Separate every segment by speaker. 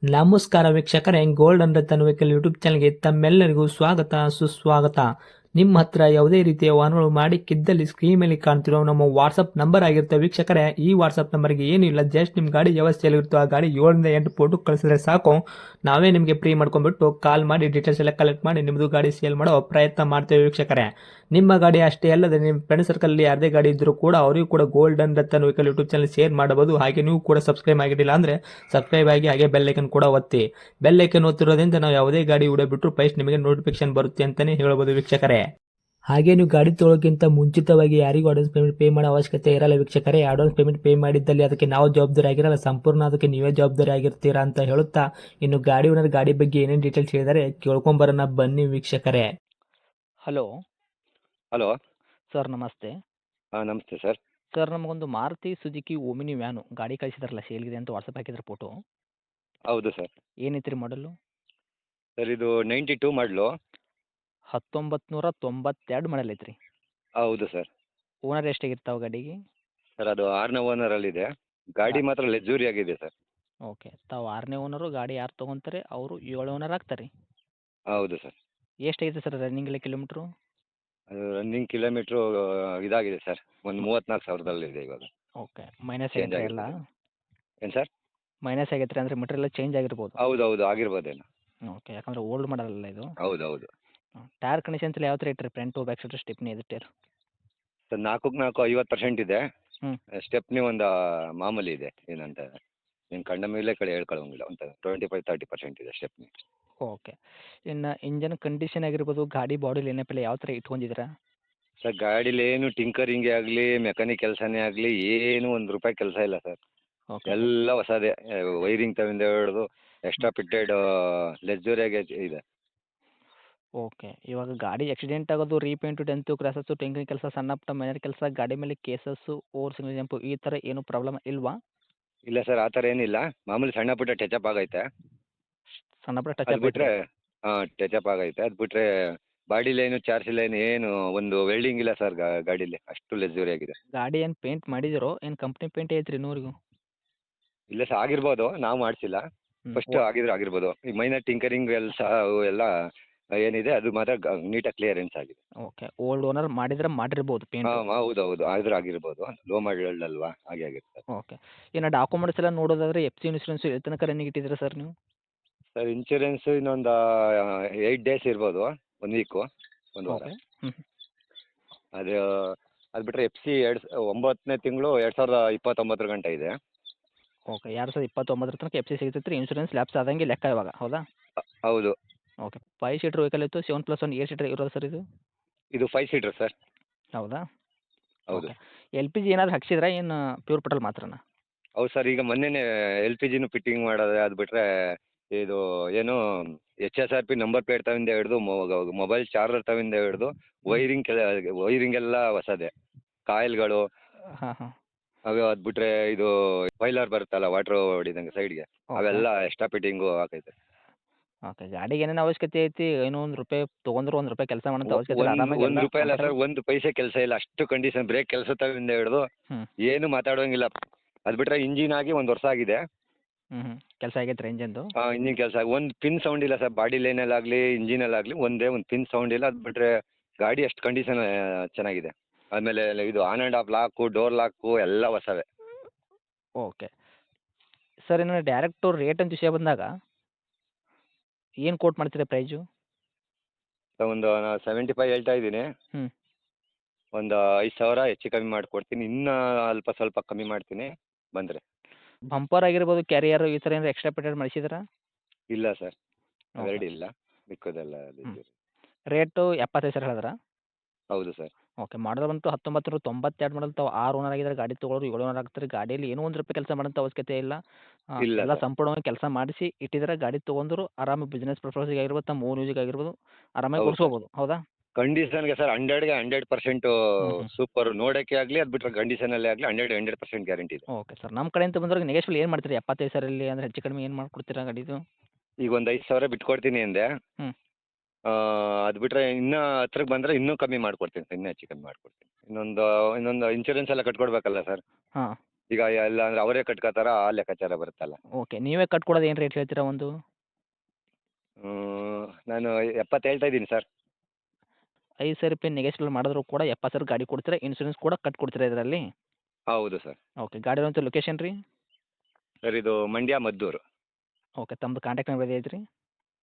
Speaker 1: ನಮಸ್ಕಾರ ವೀಕ್ಷಕರೇ, gold and Ratan vehicle YouTube ಚಾನಲ್ಗೆ ತಮ್ಮೆಲ್ಲರಿಗೂ ಸ್ವಾಗತ ಸುಸ್ವಾಗತ. ನಿಮ್ಮ ಹತ್ರ ಯಾವುದೇ ರೀತಿಯ ವಾಹನಗಳು ಮಾಡಿಕ್ಕಿದ್ದಲ್ಲಿ ಸ್ಕ್ರೀನ್ ಮೇಲೆ ಕಾಣ್ತಿರೋ ನಮ್ಮ ವಾಟ್ಸಪ್ ನಂಬರ್ ಆಗಿರುತ್ತೆ ವೀಕ್ಷಕರೇ. ಈ ವಾಟ್ಸಪ್ ನಂಬರ್ಗೆ ಏನಿಲ್ಲ, ಜಸ್ಟ್ ನಿಮ್ಮ ಗಾಡಿ ವ್ಯವಸ್ಥೆಯಲ್ಲಿರುತ್ತೋ ಆ ಗಾಡಿ 7 ರಿಂದ 8 ಫೋಟೋ ಕಳಿಸಿದ್ರೆ ಸಾಕು, ನಾವೇ ನಿಮಗೆ ಫ್ರೀ ಮಾಡ್ಕೊಂಡ್ಬಿಟ್ಟು ಕಾಲ್ ಮಾಡಿ ಡೀಟೇಲ್ಸ್ ಎಲ್ಲ ಕಲೆಕ್ಟ್ ಮಾಡಿ ನಿಮ್ಮದು ಗಾಡಿ ಸೇಲ್ ಮಾಡೋ ಪ್ರಯತ್ನ ಮಾಡ್ತೇವೆ ವೀಕ್ಷಕರೇ. ನಿಮ್ಮ ಗಾಡಿ ಅಷ್ಟೇ ಅಲ್ಲದೆ ನಿಮ್ಮ ಫ್ರೆಂಡ್ ಸರ್ಕಲ್ ಯಾರದೇ ಗಾಡಿ ಇದ್ದರೂ ಕೂಡ ಅವರಿಗೂ ಕೂಡ gold and Ratan vehicle YouTube channel share ಮಾಡಬಹುದು. ಹಾಗೆ ನೀವು ಕೂಡ ಸಬ್ಸ್ಕ್ರೈಬ್ ಆಗಿರಲಿಲ್ಲ ಅಂದರೆ ಸಬ್ಸ್ಕ್ರೈಬ್ ಆಗಿ ಹಾಗೆ ಬೆಲ್ ಐಕನ್ ಕೂಡ ಒತ್ತಿ. ಬೆಲ್ ಐಕನ್ ಒತ್ತಿರೋದ್ರಿಂದ ನಾವು ಯಾವುದೇ ಗಾಡಿ ವಿಡಿಯೋ ಬಿಟ್ಟರು ಫಸ್ಟ್ ನಿಮಗೆ ನೋಟಿಫಿಕೇಶನ್ ಬರುತ್ತೆ ಅಂತಾನೆ ಹೇಳ್ಬೋದು ವೀಕ್ಷಕರೇ. ಹಾಗೆ ನೀವು ಗಾಡಿ ತೊಳೋಕ್ಕಿಂತ ಮುಂಚಿತವಾಗಿ ಯಾರಿಗೂ ಅಡ್ವಾನ್ಸ್ ಪೇಮೆಂಟ್ ಪೇ ಮಾಡೋ ಅವಶ್ಯಕತೆ ಇರಲ್ಲ ವೀಕ್ಷಕರೇ. ಅಡ್ವಾನ್ಸ್ ಪೇಮೆಂಟ್ ಪೇ ಮಾಡಿದ್ದಲ್ಲಿ ಅದಕ್ಕೆ ನಾವು ಜವಾಬ್ದಾರಿ ಆಗಿರಲ್ಲ, ಸಂಪೂರ್ಣ ಅದಕ್ಕೆ ನೀವೇ ಜವಾಬ್ದಾರಿ ಆಗಿರ್ತೀರಾ ಅಂತ ಹೇಳುತ್ತಾ, ಇನ್ನು ಗಾಡಿ ಓನರ್ ಗಾಡಿ ಬಗ್ಗೆ ಏನೇನು ಡೀಟೇಲ್ಸ್ ಹೇಳಿದರೆ ಕೇಳ್ಕೊಂಬರೋಣ ಬನ್ನಿ ವೀಕ್ಷಕರೇ.
Speaker 2: Hello
Speaker 3: hello.
Speaker 2: ಸರ್, ನಮಸ್ತೆ.
Speaker 3: ನಮಸ್ತೆ ಸರ್.
Speaker 2: ಸರ್, ನಮಗೊಂದು ಮಾರುತಿ ಸುಜುಕಿ ಓಮಿನಿ ವ್ಯಾನು ಗಾಡಿ ಕಳಿಸಿದ್ರಲ್ಲ ಸೇಲ್ಗಿದೆ ಅಂತ ವಾಟ್ಸಪ್ ಹಾಕಿದ್ರೆ ಫೋಟೋ.
Speaker 3: ಹೌದು ಸರ್.
Speaker 2: ಏನೈತ್ರಿ ಮಾಡಲು?
Speaker 3: ಸರ್ ಇದು 92 ಮಾಡಲು.
Speaker 2: 1992 ಮಾಡಲ್ ಐತ್ರಿ.
Speaker 3: ಹೌದು ಸರ್.
Speaker 2: ಓನರ್ ಎಷ್ಟಾಗಿರ್ತಾವೆ ಗಾಡಿಗೆ?
Speaker 3: ಸರ್ ಅದು 6ನೇ ಓನರಲ್ಲಿದೆ. ಗಾಡಿ ಮಾತ್ರ ಲಕ್ಸುರಿ ಆಗಿದೆ ಸರ್.
Speaker 2: ಓಕೆ, ತಾವು 6ನೇ ಓನರು. ಗಾಡಿ ಯಾರು ತೊಗೊಂತಾರೆ ಅವರು 7 ಓನರ್ ಆಗ್ತಾರೆ.
Speaker 3: ಹೌದು ಸರ್.
Speaker 2: ಎಷ್ಟಾಗಿದೆ ಸರ್ ರನ್ನಿಂಗ್ ಎಲ್ಲ ಕಿಲೋಮೀಟ್ರು?
Speaker 3: ಅದು ರನ್ನಿಂಗ್ ಕಿಲೋಮೀಟ್ರು ಇದಾಗಿದೆ ಸರ್, ಒಂದು 34,000ದಲ್ಲಿದೆ ಇವಾಗ.
Speaker 2: ಓಕೆ, ಮೈನಸ್
Speaker 3: ಚೇಂಜ್
Speaker 2: ಆಗೈತೆ ಎಲ್ಲ?
Speaker 3: ಆಗಿರ್ಬೋದು. ಏನು ಸರ್?
Speaker 2: ಮೈನಸ್ ಆಗೈತೆ ರೀ, ಅಂದರೆ ಮೆಟೀರಿಯಲ್ ಚೇಂಜ್ ಆಗಿರ್ಬೋದು.
Speaker 3: ಹೌದು ಹೌದು ಆಗಿರ್ಬೋದೇನೋ.
Speaker 2: ಓಕೆ, ಯಾಕಂದರೆ ಓಲ್ಡ್ ಮಾಡಲ್ಲ ಇದು.
Speaker 3: ಹೌದು ಹೌದು.
Speaker 2: ಟೈರ್ ಕಂಡೀಷನ್ಸ್ ಎಲ್ಲ ಯಾವ ಥರ ಇಟ್ಟಿರಿ? ಫ್ರಂಟು ಬ್ಯಾಕ್ ಸೈಡ್ ಸ್ಟಿಪ್ನಿ ಇದು ಟೈರ್?
Speaker 3: ಸರ್ 4 50% ಇದೆ.
Speaker 2: ಹ್ಞೂ.
Speaker 3: ಸ್ಟೆಪ್ನಿ ಒಂದು ಮಾಮೂಲಿ ಇದೆ, ಏನಂತ ನೀನು ಕಂಡ ಮೇಲೆ ಕಡೆ ಹೇಳ್ಕೊಳ್ಳೋಂಗಿಲ್ಲ, ಒಂದು 25-30% ಇದೆ ಸ್ಟೆಪ್ನಿ.
Speaker 2: ಓಕೆ. ಇನ್ನು ಇಂಜನ್ ಕಂಡೀಷನ್ ಆಗಿರ್ಬೋದು, ಗಾಡಿ ಬಾಡಿ ಲೈನಪ್ ಎಲ್ಲ ಯಾವ ಥರ ಇಟ್ಕೊಂಡಿದ್ದೀರಾ?
Speaker 3: ಸರ್ ಗಾಡೀಲಿ ಏನು ಟಿಂಕರಿಂಗೇ ಆಗಲಿ, ಮೆಕ್ಯಾನಿಕ್ ಕೆಲಸನೇ ಆಗಲಿ, ಏನು ₹1 ಕೆಲಸ ಇಲ್ಲ ಸರ್.
Speaker 2: ಓಕೆ.
Speaker 3: ಎಲ್ಲ ಹೊಸದೇ. ವೈರಿಂಗ್ ತವಿಂದ ಹಿಡಿದು ಎಕ್ಸ್ಟ್ರಾ ಫಿಟ್ಟೆಡ್ ಲಕ್ಸುರಿಯಾಗಿ ಇದೆ.
Speaker 2: ಓಕೆ. ಇವಾಗ ಗಾಡಿ ಆಕ್ಸಿಡೆಂಟ್ ಆಗೋದು, ರೀಪೇಂಟು, ಡೆಂತು, ಕ್ರ್ಯಾಸಸ್ಸು, ಟಿಂಕರಿಂಗ್ ಕೆಲಸ, ಸಣ್ಣ ಪುಟ್ಟ ಮೈನರ್ ಕೆಲಸ, ಗಾಡಿ ಮೇಲೆ ಕೇಸಸ್ಸು, ಓವರ್ ಸಿಗ್ನಲ್ ಜಂಪು, ಈ ಥರ ಏನು ಪ್ರಾಬ್ಲಮ್ ಇಲ್ವಾ?
Speaker 3: ಇಲ್ಲ ಸರ್, ಆ ಥರ ಏನಿಲ್ಲ. ಮಾಮೂಲಿ ಸಣ್ಣ ಪುಟ್ಟ ಟಚಪ್ ಆಗೈತೆ.
Speaker 2: ಸಣ್ಣ ಪುಟ್ಟ
Speaker 3: ಅದು
Speaker 2: ಟಚಪ್
Speaker 3: ಬಿಟ್ಟರೆ ಟಚಪ್ ಆಗೈತೆ. ಅದು ಬಿಟ್ಟರೆ ಬಾಡಿ ಲೈನು, ಚಾರ್ಜ್ ಲೈನ್ ಏನು ಒಂದು ವೆಲ್ಡಿಂಗ್ ಇಲ್ಲ ಸರ್ ಗಾಡೀಲಿ, ಅಷ್ಟು ಲಕ್ಸುರಿ ಆಗಿದೆ.
Speaker 2: ಗಾಡಿ ಏನು ಪೇಂಟ್ ಮಾಡಿದಿರೋ ಏನು ಕಂಪ್ನಿ ಪೇಂಟ್ ಐತ್ರಿ ಇನ್ನೂವರೆಗೂ?
Speaker 3: ಇಲ್ಲ ಸರ್, ಆಗಿರ್ಬೋದು, ನಾವು ಮಾಡಿಸಿಲ್ಲ. ಫಸ್ಟ್ ಆಗಿದ್ರೆ ಆಗಿರ್ಬೋದು. ಈಗ ಮೈನರ್ ಟಿಂಕರಿಂಗ್ ಎಲ್ಲ ಏನಿದೆ ಅದು ಮಾತ್ರ ನೀಟಾಗಿ ಕ್ಲಿಯರೆನ್ಸ್ ಆಗಿದೆ.
Speaker 2: ಓಕೆ. ಓಲ್ಡ್ ಓನರ್ ಮಾಡಿರ್ಬೋದು ಪೇಂಟ್.
Speaker 3: ಹೌದು ಹೌದು, ಆದ್ರೂ ಆಗಿರ್ಬೋದು. ಲೋ ಮಾಡಲ್ ಅಲ್ವಾ, ಹಾಗೆ ಆಗಿರುತ್ತೆ.
Speaker 2: ಓಕೆ. ಇನ್ನು ಡಾಕ್ಯುಮೆಂಟ್ಸ್ ಎಲ್ಲ ನೋಡೋದಾದ್ರೆ ಎಫ್ ಸಿ ಇನ್ಶೂರೆನ್ಸ್ ಎಲ್ಲಿ ತನಕ ರನ್ನಿಂಗ್ ಇಟ್ಟಿದ್ದೀರಾ ಸರ್ ನೀವು?
Speaker 3: ಸರ್ ಇನ್ಶೂರೆನ್ಸ್ ಇನ್ನೊಂದು 8 ಡೇಸ್ ಇರ್ಬೋದು, 1 ವೀಕು, 1 ವಾರ.
Speaker 2: ಓಕೆ. ಹ್ಞೂ.
Speaker 3: ಅದು ಅದು ಬಿಟ್ಟರೆ ಎಫ್ ಸಿ 9ನೇ ತಿಂಗಳು 2029 ಗಂಟ ಇದೆ.
Speaker 2: ಓಕೆ. 2029 ತನಕ ಎಫ್ ಸಿ ಸಿಗ್ತೈತೆ ರೀ. ಇನ್ಶೂರೆನ್ಸ್ ಲ್ಯಾಪ್ಸ್ ಆದಂಗೆ ಲೆಕ್ಕ ಇವಾಗ, ಹೌದಾ?
Speaker 3: ಹೌದು.
Speaker 2: ಓಕೆ. 5 ಸೀಟ್ರ್ ವೆಹಿಕಲ್ ಇತ್ತು, 7+1 8 ಸೀಟ್ರ್ ಇರೋದು ಸರ್ ಇದು?
Speaker 3: ಇದು 5 ಸೀಟರ್ ಸರ್.
Speaker 2: ಹೌದಾ?
Speaker 3: ಹೌದು.
Speaker 2: ಓಕೆ. ಎಲ್ ಪಿ ಜಿ ಏನಾದ್ರು ಹಾಕ್ಸಿದ್ರಾ, ಏನು ಪ್ಯೂರ್ ಪೆಟ್ರೋಲ್ ಮಾತ್ರನಾ?
Speaker 3: ಹೌದು ಸರ್, ಈಗ ಮೊನ್ನೆನೇ LPGನೂ ಫಿಟ್ಟಿಂಗ್ ಮಾಡೋದು. ಅದು ಬಿಟ್ಟರೆ ಇದು ಏನು HSRP ನಂಬರ್ ಪ್ಲೇಟ್ ತವಿಂದ ಹಿಡಿದು ಮೊಬೈಲ್ ಚಾರ್ಜರ್ ತವಿಂದ ಹಿಡಿದು ವೈರಿಂಗ್ ಎಲ್ಲ ಹೊಸದೇ. ಕಾಯಿಲ್ಗಳು
Speaker 2: ಹಾಂ ಹಾಂ.
Speaker 3: ಅದು ಬಿಟ್ಟರೆ ಇದು ಬಾಯ್ಲರ್ ಬರುತ್ತಲ್ಲ ವಾಟ್ರ್ ಹೊಡಿದಂಗೆ ಸೈಡ್ಗೆ, ಅವೆಲ್ಲ ಎಕ್ಸ್ಟ್ರಾ ಫಿಟ್ಟಿಂಗು ಹಾಕೈತೆ.
Speaker 2: ಓಕೆ. ಗಾಡಿಗೆ ಏನೇನು ಅವಶ್ಯಕತೆ ಐತಿ? ಏನೋ ₹1 ತೊಗೊಂಡ್ರು ₹1 ಕೆಲಸ ಮಾಡೋಂಥ ಅವಶ್ಯಕತೆ ಇಲ್ಲ, ಆರಾಮಾಗಿ ಎಲ್ಲ
Speaker 3: ₹1 ಇಲ್ಲ ಸರ್,
Speaker 2: comfortable.
Speaker 3: 1 ಪೈಸೆ ಕೆಲಸ ಇಲ್ಲ, ಅಷ್ಟು ಕಂಡೀಷನ್. ಬ್ರೇಕ್ ಕೆಲಸ ತವಿಂದ ಹಿಡಿದು
Speaker 2: ಹ್ಞೂ
Speaker 3: ಏನು ಮಾತಾಡೋಂಗಿಲ್ಲ. ಅದು ಬಿಟ್ಟರೆ ಇಂಜಿನ್ ಆಗಿ 1 ವರ್ಷ ಆಗಿದೆ.
Speaker 2: ಹ್ಞೂ ಹ್ಞೂ. ಕೆಲಸ ಆಗೈತೆ ರೀ ಇಂಜನ್ದು?
Speaker 3: ಇಂಜಿನ್ ಕೆಲಸ ಒಂದು ಪಿನ್ ಸೌಂಡ್ ಇಲ್ಲ ಸರ್, ಬಾಡಿ ಲೈನಲ್ಲಾಗಲಿ ಇಂಜಿನಲ್ಲಾಗಲಿ ಒಂದೇ ಒಂದು ಪಿನ್ ಸೌಂಡ್ ಇಲ್ಲ. ಅದು ಬಿಟ್ಟರೆ ಗಾಡಿ ಅಷ್ಟು ಕಂಡೀಷನ್ ಚೆನ್ನಾಗಿದೆ. ಆಮೇಲೆ ಇದು ಆನ್ ಆ್ಯಂಡ್ ಆಫ್ ಲಾಕು, ಡೋರ್ ಲಾಕು ಎಲ್ಲ ಹೊಸವೇ.
Speaker 2: ಓಕೆ. ಸರ್, ಇನ್ನು ಡೈರೆಕ್ಟು ರೇಟ್ ಅಂತ ವಿಷಯ ಬಂದಾಗ ಏನು ಕೋಟ್ ಮಾಡ್ತೀರಾ ಪ್ರೈಜು?
Speaker 3: ಒಂದು 75 ಹೇಳ್ತಾ ಇದ್ದೀನಿ.
Speaker 2: ಹ್ಞೂ.
Speaker 3: ಒಂದು 5,000 ಹೆಚ್ಚು ಕಮ್ಮಿ ಮಾಡಿಕೊಡ್ತೀನಿ. ಇನ್ನೂ ಅಲ್ಪ ಸ್ವಲ್ಪ ಕಮ್ಮಿ ಮಾಡ್ತೀನಿ ಬಂದರೆ.
Speaker 2: ಬಂಪರ್ ಆಗಿರ್ಬೋದು, ಕ್ಯಾರಿಯರು, ಈ ಥರ ಏನಾರು ಎಕ್ಸ್ಟ್ರಾ ಫಿಟೆಡ್ ಮಾಡಿಸಿದ್ರಾ?
Speaker 3: ಇಲ್ಲ ಸರ್,
Speaker 2: ಓಕೆ.
Speaker 3: ಅವೆರಡು ಇಲ್ಲ, ಮಿಕ್ಕೋದೆಲ್ಲ
Speaker 2: ಹ್ಞೂ. ರೇಟು 75,000 ಹೇಳಿದ್ರಾ?
Speaker 3: ಹೌದು ಸರ್.
Speaker 2: ಓಕೆ. ಮಾಡಲ್ ಬಂತು 1992 ಮಾಡಲ್. ತಾವು 6 ಓನರ್ ಆಗಿದ್ದಾರೆ, ಗಾಡಿ ತೊಗೊಳೋರು 7 ಓನರ್ ಆಗ್ತಾರೆ. ಗಾಡಿಯಲ್ಲಿ ಏನೋ ₹1 ಕೆಲಸ ಮಾಡೋಂಥ ಅವಶ್ಯಕತೆ ಇಲ್ಲ.
Speaker 3: ಇಲ್ಲ
Speaker 2: ಎಲ್ಲ
Speaker 3: ಸರ್.
Speaker 2: ಸಂಪೂರ್ಣವಾಗಿ ಕೆಲಸ ಮಾಡಿಸಿ ಇಟ್ಟಿದ್ದಾರೆ. ಗಾಡಿ ತೊಗೊಂಡ್ರು ಆರಾಮ ಬಿಸ್ನೆಸ್ ಪರ್ಪಸ್ಸಿಗೆ ಆಗಿರ್ಬೋದು, ತಮ್ಮ ಓನ್ ಯೂಸಿಗೆ ಆಗಿರ್ಬೋದು, ಆರಾಮಾಗಿ
Speaker 3: ಹೌದು ಸರ್.
Speaker 2: ಓಡಿಸ್ಕೋಬೋದು, ಹೌದಾ?
Speaker 3: ಕಂಡೀಷನ್ಗೆ ಸರ್ 100ಗೆ 100%
Speaker 2: ಹ್ಞೂ ಹ್ಞೂ.
Speaker 3: ಸೂಪರ್. ನೋಡೋಕ್ಕೆ ಆಗಲಿ, ಅದು ಬಿಟ್ಟರೆ ಕಂಡೀಷನಲ್ಲೇ ಆಗಲಿ 100% ಗ್ಯಾರಂಟಿ ಇದೆ.
Speaker 2: Okay sir. ನಮ್ಮ ಕಡೆಯಿಂದ ಬಂದವ್ರಿಗೆ ನೆಗೆಶ್ವಲ್ ಏನು ಮಾಡ್ತೀರಿ? 75,000 ಅಂದರೆ ಹೆಚ್ಚು ಕಡಿಮೆ ಏನು ಮಾಡ್ಕೊಡ್ತೀರಾ ಗಾಡಿದು?
Speaker 3: ಈಗ ಒಂದು 5,000 ಬಿಟ್ಕೊಡ್ತೀನಿ ಅಂದೆ.
Speaker 2: ಹ್ಞೂ.
Speaker 3: ಅದು ಬಿಟ್ಟರೆ ಇನ್ನೂ ಹತ್ರಕ್ಕೆ ಬಂದರೆ ಇನ್ನೂ ಕಮ್ಮಿ ಮಾಡಿಕೊಡ್ತೀನಿ ಸರ್, ಇನ್ನೂ ಹೆಚ್ಚು ಕಮ್ಮಿ ಮಾಡಿಕೊಡ್ತೀನಿ. ಇನ್ನೊಂದು ಇನ್ಶೂರೆನ್ಸ್ ಎಲ್ಲ ಕಟ್ಕೊಡ್ಬೇಕಲ್ಲ ಸರ್.
Speaker 2: ಹಾಂ.
Speaker 3: ಈಗ ಎಲ್ಲ ಅಂದರೆ ಅವರೇ ಕಟ್ಕೋತಾರ ಆ ಲೆಕ್ಕಾಚಾರ ಬರುತ್ತಲ್ಲ.
Speaker 2: ಓಕೆ. ನೀವೇ ಕಟ್ಕೊಡೋದು ಏನು ರೇಟ್ ಹೇಳ್ತೀರಾ ಒಂದು?
Speaker 3: ನಾನು 70 ಹೇಳ್ತಾ ಇದ್ದೀನಿ ಸರ್.
Speaker 2: 5,000 ರೂಪಾಯಿ ನೆಗೆಶ್ಬಲ್ ಮಾಡಿದ್ರು ಕೂಡ 70,000 ಗಾಡಿ ಕೊಡ್ತೀರಾ, ಇನ್ಶೂರೆನ್ಸ್ ಕೂಡ ಕಟ್ಕೊಡ್ತೀರಾ ಇದರಲ್ಲಿ?
Speaker 3: ಹೌದು ಸರ್.
Speaker 2: ಓಕೆ. ಗಾಡಿ ಇರೋಂಥ ಲೊಕೇಶನ್ ರೀ?
Speaker 3: ಸರ್ ಇದು ಮಂಡ್ಯ ಮದ್ದೂರು.
Speaker 2: ಓಕೆ. ತಮ್ಮದು ಕಾಂಟ್ಯಾಕ್ಟ್ ನಂಬರ್ ಐತ್ರಿ?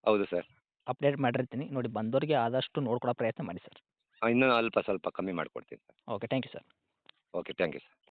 Speaker 3: ಹೌದು ಸರ್.
Speaker 2: ಅಪ್ಡೇಟ್ ಮಾಡಿರ್ತೀನಿ. ನೋಡಿ, ಬಂದೋರಿಗೆ ಆದಷ್ಟು ನೋಡ್ಕೊಡೋ ಪ್ರಯತ್ನ ಮಾಡಿ ಸರ್.
Speaker 3: ಇನ್ನೂ ಅಲ್ಪ ಸ್ವಲ್ಪ ಕಮ್ಮಿ ಮಾಡಿಕೊಡ್ತೀನಿ sir.
Speaker 2: Okay. Thank you sir.
Speaker 3: Okay thank you sir.